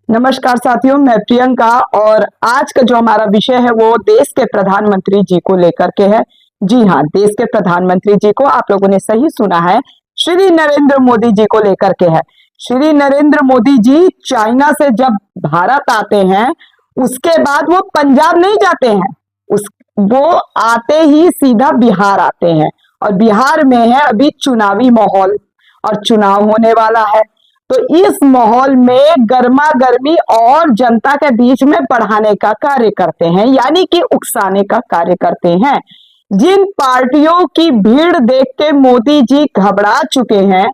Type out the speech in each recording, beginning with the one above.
नमस्कार साथियों, मैं प्रियंका और आज का जो हमारा विषय है वो देश के प्रधानमंत्री जी को लेकर के है। जी हाँ, देश के प्रधानमंत्री जी को आप लोगों ने सही सुना है, श्री नरेंद्र मोदी जी को लेकर के है। श्री नरेंद्र मोदी जी चाइना से जब भारत आते हैं उसके बाद वो पंजाब नहीं जाते हैं, उस वो आते ही सीधा बिहार आते हैं और बिहार में है अभी चुनावी माहौल और चुनाव होने वाला है। तो इस माहौल में गर्मा गर्मी और जनता के बीच में बढ़ाने का कार्य करते हैं, यानी कि उकसाने का कार्य करते हैं। जिन पार्टियों की भीड़ देख के मोदी जी घबरा चुके हैं,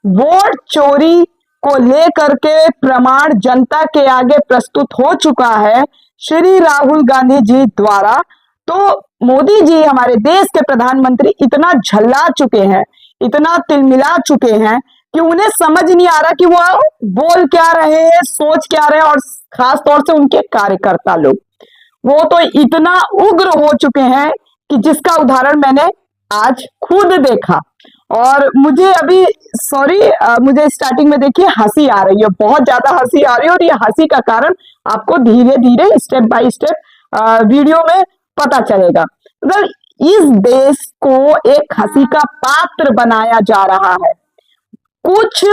वोट चोरी को लेकर के प्रमाण जनता के आगे प्रस्तुत हो चुका है श्री राहुल गांधी जी द्वारा। तो मोदी जी हमारे देश के प्रधानमंत्री इतना झल्ला चुके हैं, इतना तिलमिला चुके हैं कि उन्हें समझ नहीं आ रहा कि वो बोल क्या रहे हैं, सोच क्या रहे हैं। और खास तौर से उनके कार्यकर्ता लोग, वो तो इतना उग्र हो चुके हैं कि जिसका उदाहरण मैंने आज खुद देखा। और मुझे अभी सॉरी, मुझे स्टार्टिंग में देखिए हंसी आ रही है, बहुत ज्यादा हंसी आ रही है। और ये हंसी का कारण आपको धीरे धीरे स्टेप बाय स्टेप वीडियो में पता चलेगा। मतलब इस देश को एक हंसी का पात्र बनाया जा रहा है कुछ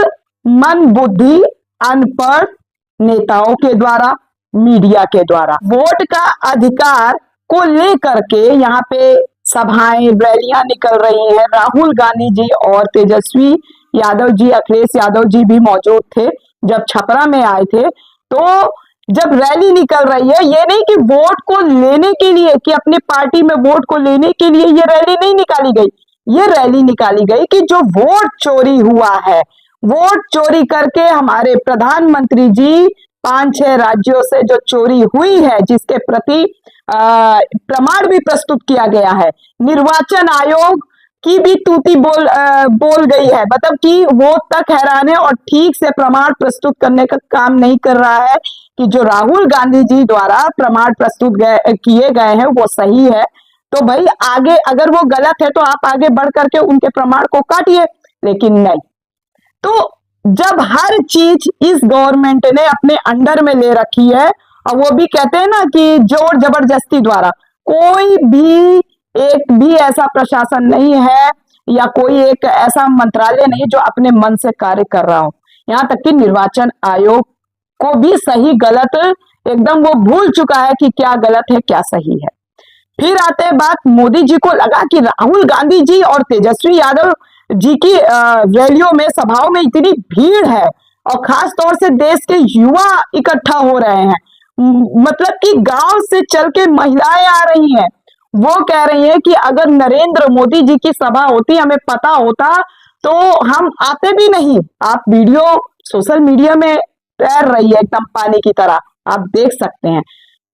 मन बुद्धि अनपढ़ नेताओं के द्वारा, मीडिया के द्वारा। वोट का अधिकार को लेकर के यहाँ पे सभाएं रैलियां निकल रही हैं। राहुल गांधी जी और तेजस्वी यादव जी, अखिलेश यादव जी भी मौजूद थे जब छपरा में आए थे। तो जब रैली निकल रही है, ये नहीं कि वोट को लेने के लिए, कि अपने पार्टी में वोट को लेने के लिए ये रैली नहीं निकाली गई। ये रैली निकाली गई कि जो वोट चोरी हुआ है, वोट चोरी करके हमारे प्रधानमंत्री जी 5-6 राज्यों से जो चोरी हुई है, जिसके प्रति प्रमाण भी प्रस्तुत किया गया है। निर्वाचन आयोग की भी तूती बोल गई है, मतलब कि वो तक हैरान है और ठीक से प्रमाण प्रस्तुत करने का काम नहीं कर रहा है कि जो राहुल गांधी जी द्वारा प्रमाण प्रस्तुत किए गए हैं वो सही है। तो भाई आगे अगर वो गलत है तो आप आगे बढ़ करके उनके प्रमाण को काटिए, लेकिन नहीं। तो जब हर चीज इस गवर्नमेंट ने अपने अंडर में ले रखी है, और वो भी कहते हैं ना कि जोर जबरदस्ती द्वारा, कोई भी एक भी ऐसा प्रशासन नहीं है या कोई एक ऐसा मंत्रालय नहीं जो अपने मन से कार्य कर रहा हो। यहाँ तक कि निर्वाचन आयोग को भी सही गलत एकदम वो भूल चुका है कि क्या गलत है क्या सही है। फिर आते हैं बात, मोदी जी को लगा कि राहुल गांधी जी और तेजस्वी यादव जी की रैलियों में, सभाओं में इतनी भीड़ है और खास तौर से देश के युवा इकट्ठा हो रहे हैं, मतलब कि गांव से चल के महिलाएं आ रही हैं। वो कह रही हैं कि अगर नरेंद्र मोदी जी की सभा होती, हमें पता होता तो हम आते भी नहीं। आप वीडियो सोशल मीडिया में तैर रही है एकदम पानी की तरह, आप देख सकते हैं।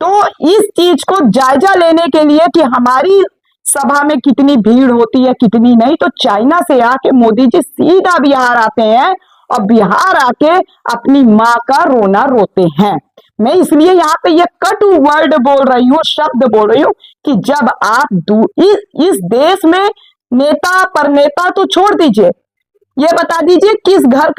तो इस चीज को जायजा लेने के लिए कि हमारी सभा में कितनी भीड़ होती है कितनी नहीं, तो चाइना से आके मोदी जी सीधा बिहार आते हैं और बिहार आके अपनी माँ का रोना रोते हैं। मैं इसलिए यहाँ पे ये कटु वर्ड बोल रही हूँ, शब्द बोल रही हूँ कि जब आप इस देश में नेता पर नेता तो छोड़ दीजिए, ये बता दीजिए किस घर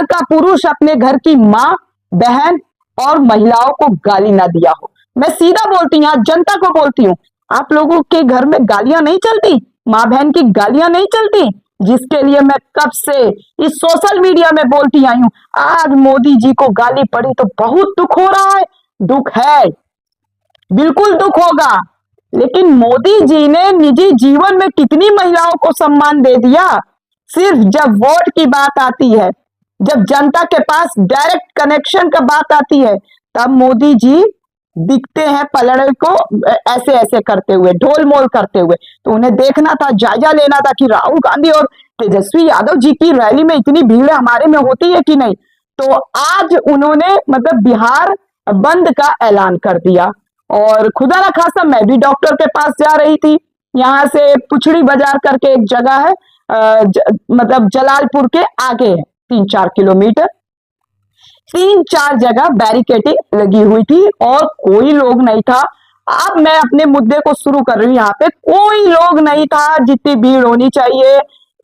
का पुरुष अपने घर की माँ, बहन और महिलाओं को गाली ना दिया हो। मैं सीधा बोलती हूँ, जनता को बोलती हूँ, आप लोगों के घर में गालियां नहीं चलती, माँ बहन की गालियां नहीं चलती, जिसके लिए मैं कब से इस सोशल मीडिया में बोलती आई हूँ। आज मोदी जी को गाली पड़ी तो बहुत दुख हो रहा है, दुख है, बिल्कुल दुख होगा। लेकिन मोदी जी ने निजी जीवन में कितनी महिलाओं को सम्मान दे दिया। सिर्फ जब वोट की बात आती है, जब जनता के पास डायरेक्ट कनेक्शन का बात आती है, तब मोदी जी दिखते हैं पलड़े को ऐसे ऐसे करते हुए, ढोल मोल करते हुए। तो उन्हें देखना था, जायजा लेना था कि राहुल गांधी और तेजस्वी यादव जी की रैली में इतनी भीड़ हमारे में होती है कि नहीं। तो आज उन्होंने मतलब बिहार बंद का ऐलान कर दिया। और खुदा न खासा मैं भी डॉक्टर के पास जा रही थी, यहाँ से पुछड़ी बाजार करके एक जगह है, मतलब जलालपुर के आगे है, 3-4 किलोमीटर। 3-4 जगह बैरिकेडिंग लगी हुई थी और कोई लोग नहीं था। अब मैं अपने मुद्दे को शुरू कर रही हूँ। यहाँ पे कोई लोग नहीं था जितनी भीड़ होनी चाहिए।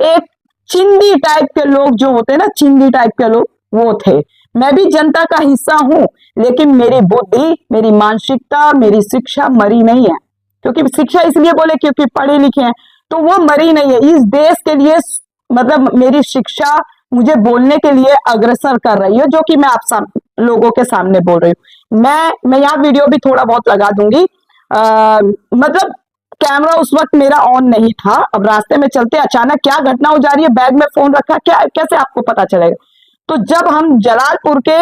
एक चिंदी टाइप के लोग जो होते हैं ना, चिंदी टाइप के लोग, वो थे। मैं भी जनता का हिस्सा हूं, लेकिन मेरी बुद्धि, मेरी मानसिकता, मेरी शिक्षा मरी नहीं है। क्योंकि शिक्षा इसलिए बोले क्योंकि पढ़े लिखे हैं, तो वो मरी नहीं है। इस देश के लिए मतलब मेरी शिक्षा मुझे बोलने के लिए अग्रसर कर रही है, जो कि मैं आप लोगों के सामने बोल रही हूँ। मैं यहाँ वीडियो भी थोड़ा बहुत लगा दूंगी। मतलब कैमरा उस वक्त मेरा ऑन नहीं था। अब रास्ते में चलते अचानक क्या घटना हो जा रही है, बैग में फोन रखा, क्या कैसे आपको पता चलेगा। तो जब हम जलालपुर के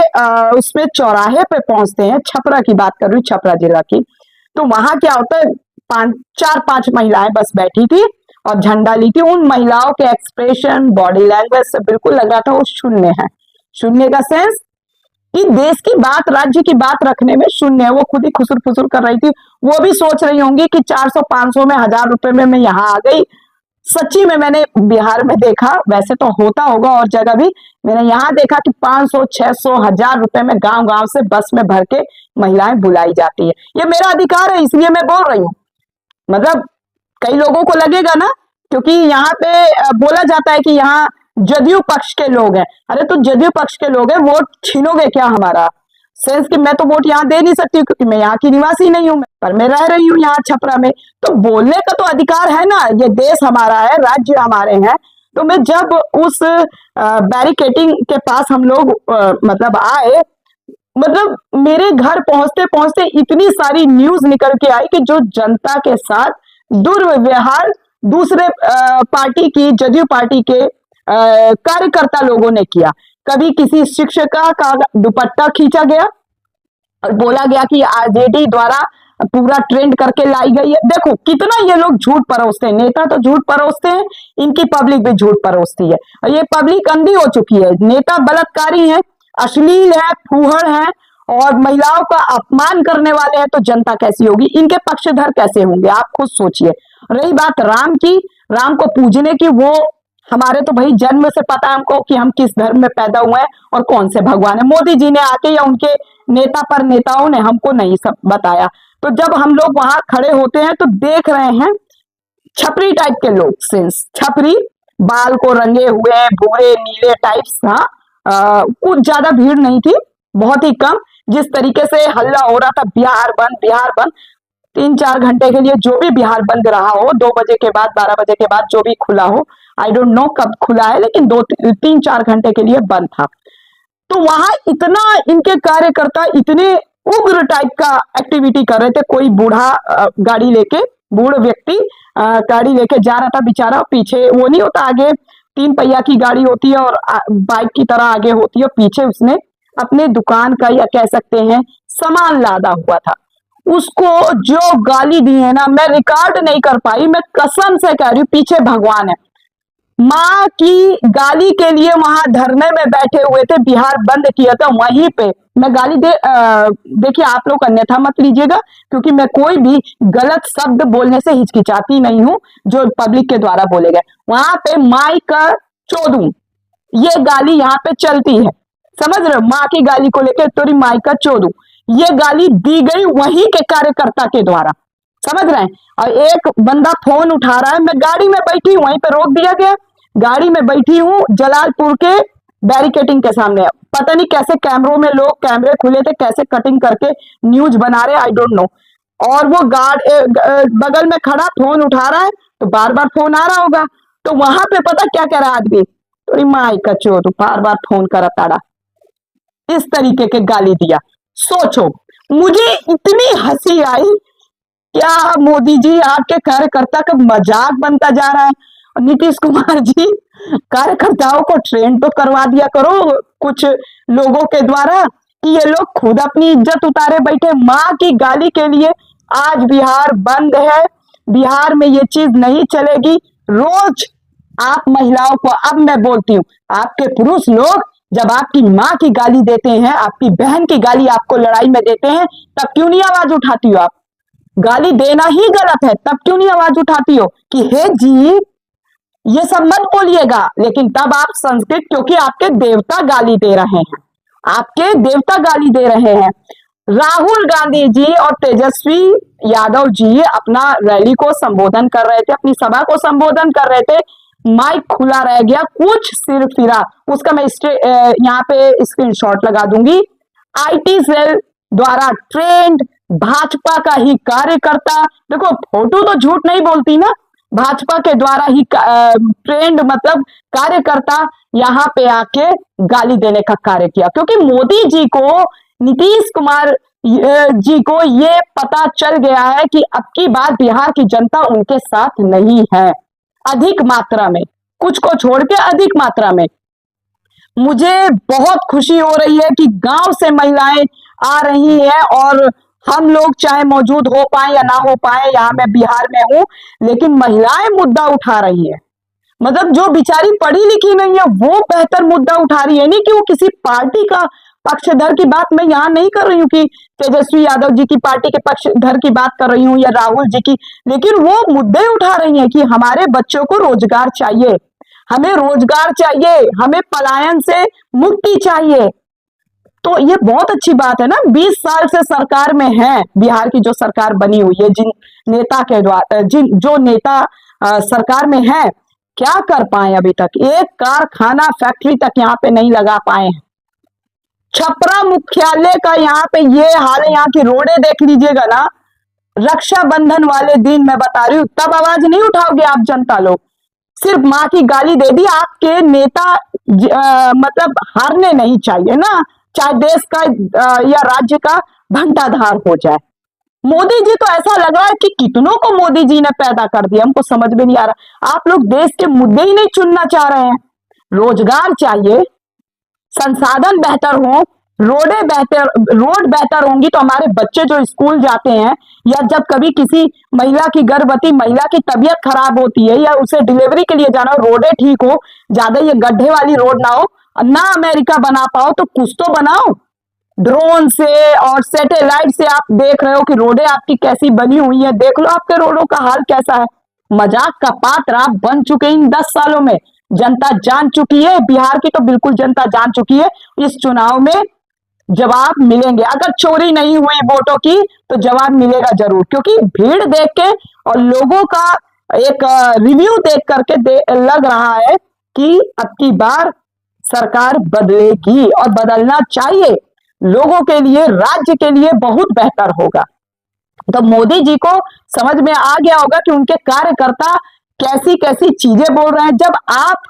उसमें चौराहे पे पहुंचते हैं, छपरा की बात कर रही हूँ, छपरा जिला की, तो वहां क्या होता है, चार पांच महिलाएं बस बैठी थी और झंडा ली थी। उन महिलाओं के एक्सप्रेशन, बॉडी लैंग्वेज से बिल्कुल लग रहा था वो शून्य है। शून्य का सेंस कि देश की बात, राज्य की बात रखने में शून्य है। वो खुद ही खुसुर फुसुर कर रही थी। वो भी सोच रही होंगी कि 400 500 में, 1000 रुपए में मैं यहाँ आ गई। सच्ची में मैंने बिहार में देखा, वैसे तो होता होगा और जगह भी, मैंने यहाँ देखा कि 500 600 1000 रुपए में गांव गांव से बस में भर के महिलाएं बुलाई जाती है। ये मेरा अधिकार है, इसलिए मैं बोल रही हूँ। मतलब कई लोगों को लगेगा ना, क्योंकि यहाँ पे बोला जाता है कि यहाँ जदयू पक्ष के लोग हैं। अरे तो जदयू पक्ष के लोग हैं, वोट छीनोगे क्या हमारा? सेंस कि मैं तो वोट यहाँ दे नहीं सकती क्योंकि मैं यहाँ की निवासी नहीं हूँ, पर मैं रह रही हूँ यहाँ छपरा में। तो बोलने का तो अधिकार है ना, ये देश हमारा है, राज्य हमारे हैं। तो मैं जब उस बैरिकेटिंग के पास हम लोग मतलब आए, मतलब मेरे घर पहुंचते पहुंचते इतनी सारी न्यूज निकल के आई कि जो जनता के साथ दुर्व्यवहार दूसरे पार्टी की, जदयू पार्टी के कार्यकर्ता लोगों ने किया। कभी किसी शिक्षिका का दुपट्टा खींचा गया और बोला गया कि आरजेडी द्वारा पूरा ट्रेंड करके लाई गई है। देखो कितना ये लोग झूठ परोसते हैं। नेता तो झूठ परोसते हैं, इनकी पब्लिक भी झूठ परोसती है और ये पब्लिक अंधी हो चुकी है। नेता बलात्कारी है, अश्लील है, फूहड़ है और महिलाओं का अपमान करने वाले हैं, तो जनता कैसी होगी, इनके पक्षधर कैसे होंगे, आप खुद सोचिए। रही बात राम की, राम को पूजने की, वो हमारे तो भाई जन्म से पता है हमको कि हम किस धर्म में पैदा हुए हैं और कौन से भगवान है। मोदी जी ने आके या उनके नेता पर नेताओं ने हमको नहीं सब बताया। तो जब हम लोग वहां खड़े होते हैं तो देख रहे हैं छपरी टाइप के लोग, सिंस छपरी, बाल को रंगे हुए भूरे नीले टाइप्स। हाँ, कुछ ज्यादा भीड़ नहीं थी, बहुत ही कम। जिस तरीके से हल्ला हो रहा था बिहार बंद बिहार बंद, 3-4 घंटे के लिए जो भी बिहार बंद रहा हो, 2 बजे के बाद 12 बजे के बाद जो भी खुला हो, आई डोंट नो कब खुला है, लेकिन 2-3-4 घंटे के लिए बंद था। तो वहां इतना इनके कार्यकर्ता इतने उग्र टाइप का एक्टिविटी कर रहे थे। कोई बूढ़ा गाड़ी लेके, बूढ़ व्यक्ति गाड़ी लेके जा रहा था बेचारा, पीछे वो नहीं होता, आगे 3 पहिया की गाड़ी होती है और बाइक की तरह आगे होती है, पीछे उसने अपने दुकान का या कह सकते हैं सामान लादा हुआ था। उसको जो गाली दी है ना, मैं रिकॉर्ड नहीं कर पाई, मैं कसम से कह रही हूँ, पीछे भगवान है। माँ की गाली के लिए वहां धरने में बैठे हुए थे, बिहार बंद किया था वहीं पे। मैं गाली देखिए आप लोग अन्यथा मत लीजिएगा, क्योंकि मैं कोई भी गलत शब्द बोलने से हिचकिचाती नहीं हूं जो पब्लिक के द्वारा बोले गए। वहां पे माई का चोदू, ये गाली यहाँ पे चलती है, समझ रहे हो? माँ की गाली को लेकर तोरी माई का चोदू, ये गाली दी गई वहीं के कार्यकर्ता के द्वारा, समझ रहे हैं? और एक बंदा फोन उठा रहा है, मैं गाड़ी में बैठी हूं, वहीं पे रोक दिया गया। गाड़ी में बैठी हूं जलालपुर के बैरिकेटिंग के सामने, पता नहीं कैसे कैमरों में लोग, कैमरे खुले थे, कैसे कटिंग करके न्यूज बना रहे, आई डोंट नो। और वो बगल में खड़ा फोन उठा रहा है, तो बार बार फोन आ रहा होगा। तो वहां पे पता क्या कह रहा है आदमी, तो माई का चोर, बार बार फोन करा ताड़ा, इस तरीके के गाली दिया। सोचो, मुझे इतनी हंसी आई, क्या मोदी जी आपके कार्यकर्ता का मजाक बनता जा रहा है। और नीतीश कुमार जी, कार्यकर्ताओं को ट्रेन तो करवा दिया करो कुछ लोगों के द्वारा, कि ये लोग खुद अपनी इज्जत उतारे बैठे। माँ की गाली के लिए आज बिहार बंद है, बिहार में ये चीज नहीं चलेगी। रोज आप महिलाओं को, अब मैं बोलती हूँ, आपके पुरुष लोग जब आपकी माँ की गाली देते हैं, आपकी बहन की गाली आपको लड़ाई में देते हैं, तब क्यों नहीं आवाज उठाती हो? आप गाली देना ही गलत है, तब क्यों नहीं आवाज उठाती हो कि हे जी ये सब मत बोलिएगा? लेकिन तब आप संस्कृत, क्योंकि आपके देवता गाली दे रहे हैं, आपके देवता गाली दे रहे हैं। राहुल गांधी जी और तेजस्वी यादव जी अपना रैली को संबोधन कर रहे थे, अपनी सभा को संबोधन कर रहे थे। माइक खुला रह गया, कुछ सिर फिरा, उसका मैं यहाँ पे स्क्रीनशॉट लगा दूंगी। आईटी सेल द्वारा ट्रेंड भाजपा का ही कार्यकर्ता, देखो फोटो तो झूठ नहीं बोलती ना, भाजपा के द्वारा ही ट्रेंड मतलब कार्यकर्ता यहाँ पे आके गाली देने का कार्य किया, क्योंकि मोदी जी को, नीतीश कुमार जी को ये पता चल गया है कि अब की बार बिहार की जनता उनके साथ नहीं है, अधिक मात्रा में, कुछ को छोड़ के अधिक मात्रा में। मुझे बहुत खुशी हो रही है कि गांव से महिलाएं आ रही हैं, और हम लोग चाहे मौजूद हो पाए या ना हो पाए, यहाँ मैं बिहार में हूं, लेकिन महिलाएं मुद्दा उठा रही है। मतलब जो बेचारी पढ़ी लिखी नहीं है वो बेहतर मुद्दा उठा रही है, नहीं कि वो किसी पार्टी का पक्षधर की बात मैं यहाँ नहीं कर रही हूँ कि तेजस्वी यादव जी की पार्टी के पक्षधर की बात कर रही हूँ या राहुल जी की, लेकिन वो मुद्दे उठा रही हैं कि हमारे बच्चों को रोजगार चाहिए, हमें रोजगार चाहिए, हमें पलायन से मुक्ति चाहिए। तो ये बहुत अच्छी बात है ना, 20 साल से सरकार में है, बिहार की जो सरकार बनी हुई है, जिन नेता के द्वारा, जो नेता सरकार में है, क्या कर पाए अभी तक, एक कारखाना फैक्ट्री तक यहाँ पे नहीं लगा पाए हैं। छपरा मुख्यालय का यहाँ पे ये हाल है, यहाँ की रोडें देख लीजिएगा ना, रक्षाबंधन वाले दिन मैं बता रही हूँ, तब आवाज नहीं उठाओगे आप जनता लोग, सिर्फ माँ की गाली दे दी, आपके नेता मतलब हारने नहीं चाहिए ना, चाहे देश का या राज्य का घंटाधार हो जाए। मोदी जी तो ऐसा लग रहा है कि कितनों को मोदी जी ने पैदा कर दिया, हमको समझ में नहीं आ रहा, आप लोग देश के मुद्दे ही नहीं चुनना चाह रहे हैं। रोजगार चाहिए, संसाधन बेहतर हो, रोड बेहतर होंगी तो हमारे बच्चे जो स्कूल जाते हैं, या जब कभी किसी महिला की, गर्भवती महिला की तबीयत खराब होती है या उसे डिलीवरी के लिए जाना हो, रोडें ठीक हो, ज्यादा ये गड्ढे वाली रोड ना हो, ना अमेरिका बना पाओ तो कुछ तो बनाओ। ड्रोन से और सैटेलाइट से आप देख रहे हो कि रोडें आपकी कैसी बनी हुई है, देख लो आपके रोडों का हाल कैसा है। मजाक का पात्र आप बन चुके इन 10 सालों में, जनता जान चुकी है, बिहार की तो बिल्कुल जनता जान चुकी है, इस चुनाव में जवाब मिलेंगे। अगर चोरी नहीं हुई वोटों की तो जवाब मिलेगा जरूर, क्योंकि भीड़ देख के और लोगों का एक रिव्यू देख करके लग रहा है कि अब की बार सरकार बदलेगी, और बदलना चाहिए, लोगों के लिए, राज्य के लिए बहुत बेहतर होगा। तो मोदी जी को समझ में आ गया होगा कि उनके कार्यकर्ता कैसी कैसी चीजें बोल रहे हैं। जब आप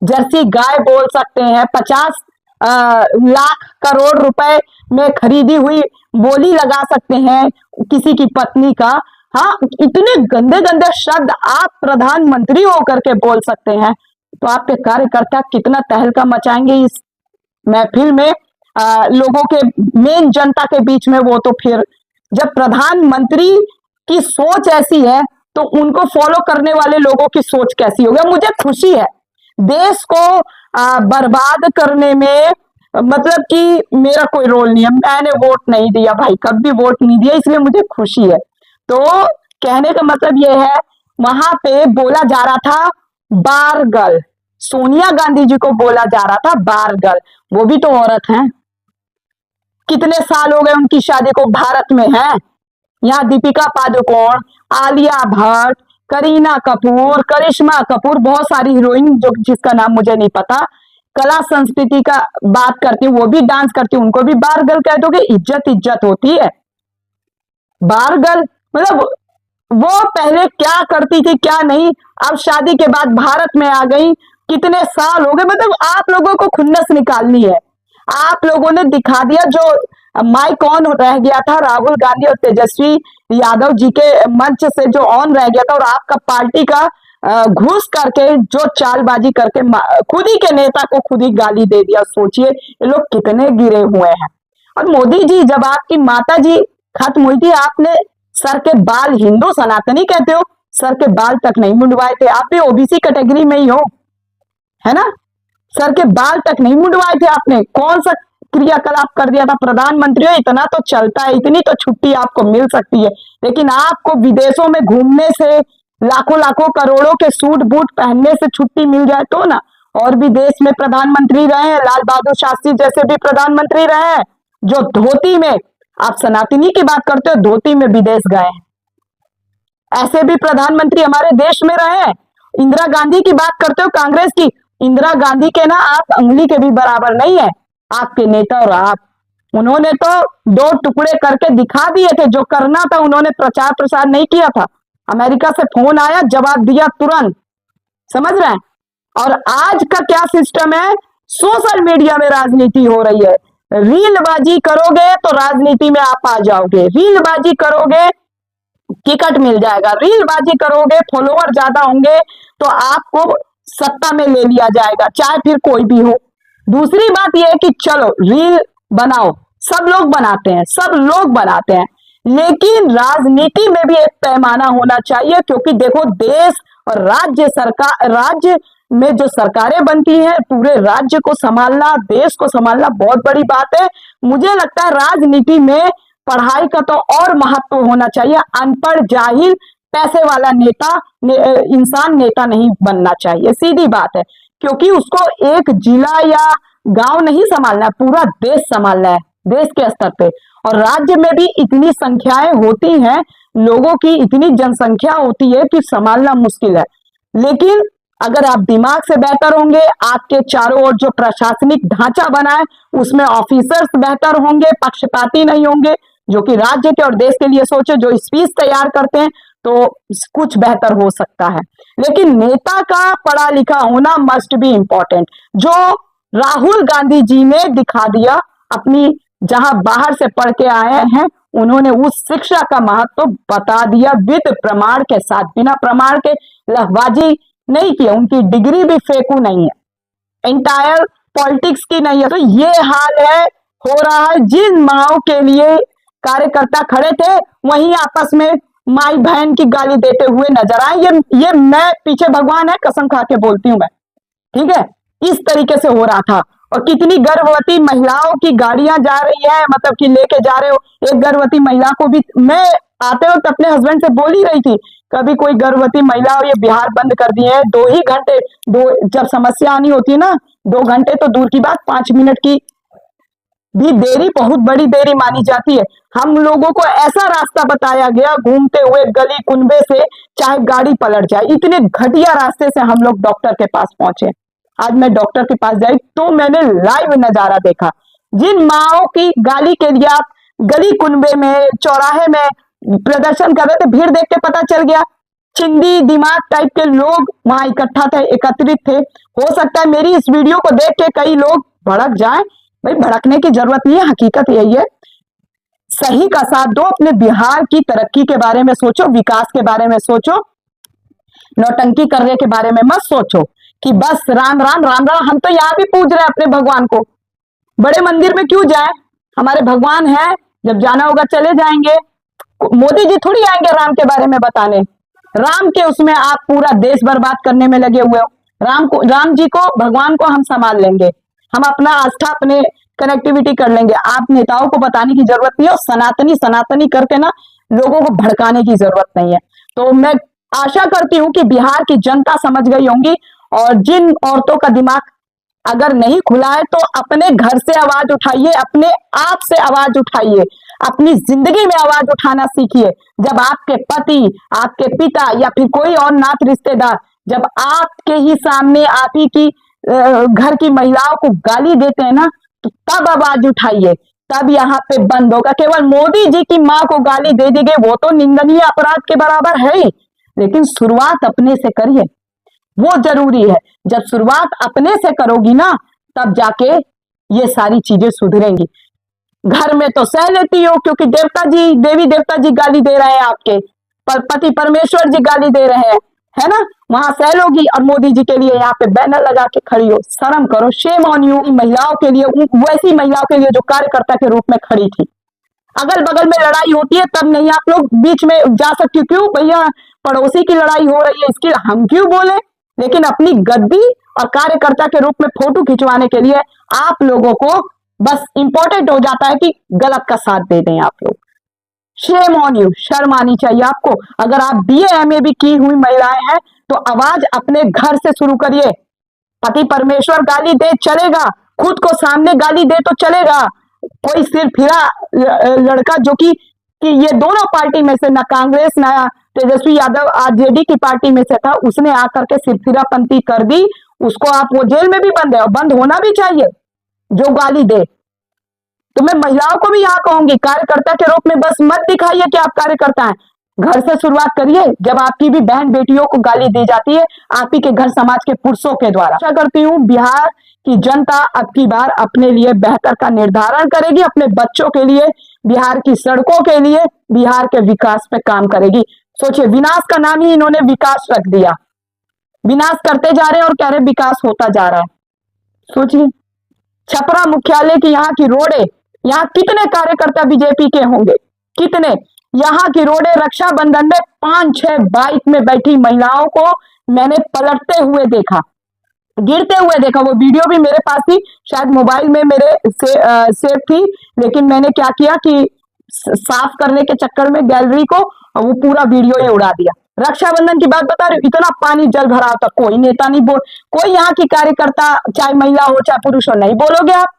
जर्सी गाय बोल सकते हैं, 50 लाख करोड़ रुपए में खरीदी हुई बोली लगा सकते हैं किसी की पत्नी का, हाँ, इतने गंदे गंदे शब्द आप प्रधानमंत्री होकर के बोल सकते हैं, तो आपके कार्यकर्ता कितना तहलका मचाएंगे इस महफिल में, लोगों के, मेन जनता के बीच में। वो तो फिर जब प्रधानमंत्री की सोच ऐसी है तो उनको फॉलो करने वाले लोगों की सोच कैसी होगी। मुझे खुशी है देश को बर्बाद करने में, मतलब कि मेरा कोई रोल नहीं है, मैंने वोट नहीं दिया भाई, कभी वोट नहीं दिया, इसलिए मुझे खुशी है। तो कहने का मतलब ये है, वहां पे बोला जा रहा था बार गर्ल, सोनिया गांधी जी को बोला जा रहा था बार गर्ल, वो भी तो औरत हैं, कितने साल हो गए उनकी शादी को, भारत में है। यहाँ दीपिका पादुकोण, आलिया भट्ट, करीना कपूर, करिश्मा कपूर, बहुत सारी हीरोइन जो जिसका नाम मुझे नहीं पता, कला संस्कृति का बात करती हूँ, वो भी डांस करती हूँ, उनको भी बार गर्ल कह दोगे, इज्जत इज्जत होती है। बार गर्ल मतलब वो पहले क्या करती थी क्या नहीं, अब शादी के बाद भारत में आ गई, कितने साल हो गए, मतलब आप लोगों को खुन्नस निकालनी है। आप लोगों ने दिखा दिया, जो माइक ऑन रह गया था राहुल गांधी और तेजस्वी यादव जी के मंच से, जो ऑन रह गया था, और आपका पार्टी का घुस करके जो चालबाजी करके खुद ही के नेता को खुद ही गाली दे दिया। सोचिए ये लोग कितने गिरे हुए हैं। और मोदी जी, जब आपकी माता जी खत्म हुई थी, आपने सर के बाल, हिंदू सनातनी कहते हो, सर के बाल तक नहीं मुंडवाए थे, आप भी ओबीसी कैटेगरी में ही हो, है ना, सर के बाल तक नहीं मुंडवाए थे आपने, कौन सा क्रियाकलाप कर दिया था। प्रधानमंत्री हो, इतना तो चलता है, इतनी तो छुट्टी आपको मिल सकती है, लेकिन आपको विदेशों में घूमने से, लाखों लाखों करोड़ों के सूट बूट पहनने से छुट्टी मिल जाए तो ना। और भी देश में प्रधानमंत्री रहे हैं, लाल बहादुर शास्त्री जैसे भी प्रधानमंत्री रहे हैं, जो धोती में, आप सनातनी की बात करते हो, धोती में विदेश गए, ऐसे भी प्रधानमंत्री हमारे देश में रहे हैं। इंदिरा गांधी की बात करते हो, कांग्रेस की। इंदिरा गांधी के ना आप अंगुली के भी बराबर नहीं है, आपके नेता और आप। उन्होंने तो दो टुकड़े करके दिखा दिए थे, जो करना था उन्होंने प्रचार प्रसार नहीं किया था। अमेरिका से फोन आया, जवाब दिया तुरंत। समझ रहे हैं? और आज का क्या सिस्टम है, सोशल मीडिया में राजनीति हो रही है। रीलबाजी करोगे तो राजनीति में आप आ जाओगे, रीलबाजी करोगे टिकट मिल जाएगा, रीलबाजी करोगे फॉलोअर ज्यादा होंगे तो आपको सत्ता में ले लिया जाएगा, चाहे फिर कोई भी हो। दूसरी बात यह है कि चलो रील बनाओ, सब लोग बनाते हैं, सब लोग बनाते हैं, लेकिन राजनीति में भी एक पैमाना होना चाहिए। क्योंकि देखो, देश और राज्य में जो सरकारें बनती हैं, पूरे राज्य को संभालना, देश को संभालना बहुत बड़ी बात है। मुझे लगता है राजनीति में पढ़ाई का तो और महत्व होना चाहिए। अनपढ़, जाहिल, पैसे वाला इंसान नेता नहीं बनना चाहिए, सीधी बात है। क्योंकि उसको एक जिला या गांव नहीं संभालना है, पूरा देश संभालना है, देश के स्तर पे। और राज्य में भी इतनी संख्याएं होती हैं, लोगों की इतनी जनसंख्या होती है कि संभालना मुश्किल है। लेकिन अगर आप दिमाग से बेहतर होंगे, आपके चारों ओर जो प्रशासनिक ढांचा बना है उसमें ऑफिसर्स बेहतर होंगे, पक्षपाती नहीं होंगे, जो कि राज्य के और देश के लिए सोचे, जो स्पीच तैयार करते हैं, तो कुछ बेहतर हो सकता है। लेकिन नेता का पढ़ा लिखा होना मस्ट बी इम्पोर्टेंट, जो राहुल गांधी जी ने दिखा दिया अपनी, जहां बाहर से पढ़ के आए हैं, उन्होंने उस शिक्षा का महत्व बता दिया विद प्रमाण के साथ, बिना प्रमाण के लफबाजी नहीं किया। उनकी डिग्री भी फेकू नहीं है, इंटायर पॉलिटिक्स की नहीं है। तो ये हाल है, हो रहा है। जिन माओ के लिए कार्यकर्ता खड़े थे, वहीं आपस में माई बहन की गाली देते हुए नजर आए। ये मैं पीछे भगवान है, कसम खा के बोलती हूं मैं, ठीक है। इस तरीके से हो रहा था। और कितनी गर्भवती महिलाओं की गाड़ियां जा रही है, मतलब कि लेके जा रहे हो। एक गर्भवती महिला को भी मैं आते वक्त अपने हस्बैंड से बोल ही रही थी, कभी कोई गर्भवती महिला हो, ये बिहार बंद कर दिए हैं। 2 ही घंटे, जब समस्या आनी होती है ना, 2 घंटे तो दूर की बात, 5 मिनट की भी देरी बहुत बड़ी देरी मानी जाती है। हम लोगों को ऐसा रास्ता बताया गया, घूमते हुए गली कुनबे से, चाहे गाड़ी पलट जाए, इतने घटिया रास्ते से हम लोग डॉक्टर के पास पहुंचे। आज मैं डॉक्टर के पास जाई तो मैंने लाइव नजारा देखा। जिन माओ की गाली के लिए आप गली कुनबे में, चौराहे में प्रदर्शन कर रहे थे, भीड़ देख के पता चल गया, चिंदी दिमाग टाइप के लोग वहां इकट्ठा थे, एकत्रित थे। हो सकता है मेरी इस वीडियो को देख के कई लोग भड़क जाएं, भाई भड़कने की जरूरत नहीं है, हकीकत यही है। सही का साथ दो, अपने बिहार की तरक्की के बारे में सोचो, विकास के बारे में सोचो, नौटंकी करने के बारे में मत सोचो कि बस राम राम राम राम। हम तो यहाँ भी पूज रहे हैं अपने भगवान को, बड़े मंदिर में क्यों जाए, हमारे भगवान है, जब जाना होगा चले जाएंगे। मोदी जी थोड़ी आएंगे राम के बारे में बताने। राम के उसमें आप पूरा देश बर्बाद करने में लगे हुए हो। राम जी को, भगवान को हम संभाल लेंगे, हम अपना आस्था, अपने कनेक्टिविटी कर लेंगे। आप नेताओं को बताने की जरूरत नहीं है, और सनातनी सनातनी करके ना लोगों को भड़काने की जरूरत नहीं है। तो मैं आशा करती हूं कि बिहार की जनता समझ गई होंगी। और जिन औरतों का दिमाग अगर नहीं खुला है, तो अपने घर से आवाज उठाइए, अपने आप से आवाज उठाइए, अपनी जिंदगी में आवाज उठाना सीखिए। जब आपके पति, आपके पिता या फिर कोई और नात रिश्तेदार जब आपके ही सामने आप ही की घर की महिलाओं को गाली देते हैं ना, तो तब आवाज उठाइए, तब यहाँ पे बंद होगा। केवल मोदी जी की माँ को गाली दे दी गई, वो तो निंदनीय अपराध के बराबर है ही, लेकिन शुरुआत अपने से करिए, वो जरूरी है। जब शुरुआत अपने से करोगी ना, तब जाके ये सारी चीजें सुधरेंगी। घर में तो सह लेती हो, क्योंकि देवी देवता जी गाली दे रहे हैं, आपके पति परमेश्वर जी गाली दे रहे हैं, है ना, वहां सह लोगी। और मोदी जी के लिए यहाँ पे बैनर लगा के खड़ी हो, शर्म करो, शेम ऑन यू। महिलाओं के लिए, वैसी महिलाओं के लिए जो कार्यकर्ता के रूप में खड़ी थी। अगल बगल में लड़ाई होती है तब नहीं आप लोग बीच में जा सकते, क्यों भैया, पड़ोसी की लड़ाई हो रही है, इसकी हम क्यों बोले। लेकिन अपनी गद्दी और कार्यकर्ता के रूप में फोटो खिंचवाने के लिए आप लोगों को बस इंपॉर्टेंट हो जाता है कि गलत का साथ दे दें आप लोग। शेम ऑन यू, शर्म आनी चाहिए आपको। अगर आप BA MA भी की हुई महिलाएं हैं, तो आवाज अपने घर से शुरू करिए। पति परमेश्वर गाली दे चलेगा, खुद को सामने गाली दे तो चलेगा। कोई सिर फिरा लड़का जो कि ये दोनों पार्टी में से, ना कांग्रेस ना तेजस्वी यादव आरजेडी की पार्टी में से था, उसने आकर के सिरफिरापंती कर दी, उसको आप वो जेल में भी बंद है और बंद होना भी चाहिए जो गाली दे। तो मैं महिलाओं को भी यहाँ कहूंगी, कार्यकर्ता के रूप में बस मत दिखाइए कि आप कार्यकर्ता हैं, घर से शुरुआत करिए। जब आपकी भी बहन बेटियों को गाली दी जाती है आप ही के घर समाज के पुरुषों के द्वारा। आशा करती हूँ बिहार की जनता अब की बार अपने लिए बेहतर का निर्धारण करेगी, अपने बच्चों के लिए, बिहार की सड़कों के लिए, बिहार के विकास पे काम करेगी। सोचिए, विनाश का नाम ही इन्होंने विकास रख दिया, विनाश करते जा रहे हैं और कह रहे विकास होता जा रहा है। सोचिए, छपरा मुख्यालय की यहाँ की रोडें, यहाँ कितने कार्यकर्ता बीजेपी के होंगे, कितने। यहाँ की रोडें रक्षाबंधन में 5-6 बाइक में बैठी महिलाओं को मैंने पलटते हुए देखा, गिरते हुए देखा। वो वीडियो भी मेरे पास थी, शायद मोबाइल में मेरे सेव थी, लेकिन मैंने क्या किया कि साफ करने के चक्कर में गैलरी को वो पूरा वीडियो ही उड़ा दिया। रक्षाबंधन की बात बता रही हूँ, इतना पानी जल भरा होता, कोई नेता नहीं बोल, कोई यहाँ की कार्यकर्ता चाहे महिला हो चाहे पुरुष हो, नहीं बोलोगे आप।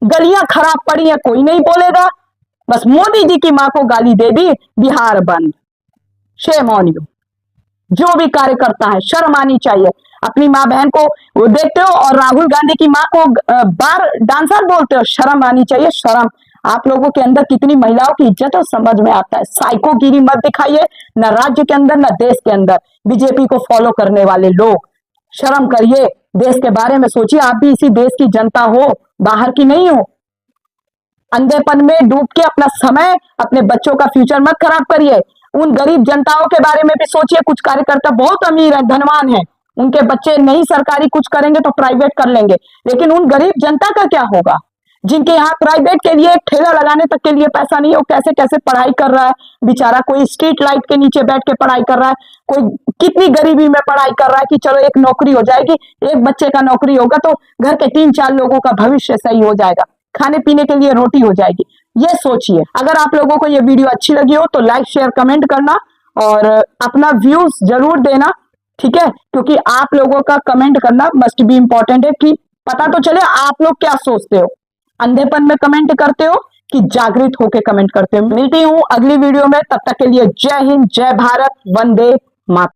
गलियां खराब पड़ी हैं, कोई नहीं बोलेगा। बस मोदी जी की मां को गाली दे दी, बिहार बंद। Shame on you. जो भी कार्यकर्ता है, शर्म आनी चाहिए। अपनी माँ बहन को वो देखते हो और राहुल गांधी की माँ को बार डांसर बोलते हो, शर्म आनी चाहिए, शर्म। आप लोगों के अंदर कितनी महिलाओं की इज्जत है समझ में आता है। साइकोगिरी मत दिखाइए, न राज्य के अंदर न देश के अंदर। बीजेपी को फॉलो करने वाले लोग, शर्म करिए, देश के बारे में सोचिए। आप भी इसी देश की जनता हो, बाहर की नहीं हो। अंधेपन में डूब के अपना समय, अपने बच्चों का फ्यूचर मत खराब करिए। उन गरीब जनताओं के बारे में भी सोचिए। कुछ कार्यकर्ता बहुत अमीर है, धनवान है, उनके बच्चे नहीं सरकारी कुछ करेंगे तो प्राइवेट कर लेंगे, लेकिन उन गरीब जनता का क्या होगा जिनके यहाँ प्राइवेट के लिए ठेला लगाने तक के लिए पैसा नहीं है। वो कैसे कैसे पढ़ाई कर रहा है बेचारा, कोई स्ट्रीट लाइट के नीचे बैठ के पढ़ाई कर रहा है, कोई कितनी गरीबी में पढ़ाई कर रहा है कि चलो एक नौकरी हो जाएगी, एक बच्चे का नौकरी होगा तो घर के 3-4 लोगों का भविष्य सही हो जाएगा, खाने पीने के लिए रोटी हो जाएगी। ये सोचिए। अगर आप लोगों को ये वीडियो अच्छी लगी हो तो लाइक शेयर कमेंट करना और अपना व्यूज जरूर देना, ठीक है, क्योंकि आप लोगों का कमेंट करना मस्ट बी इंपॉर्टेंट है कि पता तो चले आप लोग क्या सोचते हो। अंधेपन में कमेंट करते हो कि जागृत होकर कमेंट करते हो। मिलती हूँ अगली वीडियो में, तब तक के लिए जय हिंद, जय भारत, वंदे मातरम।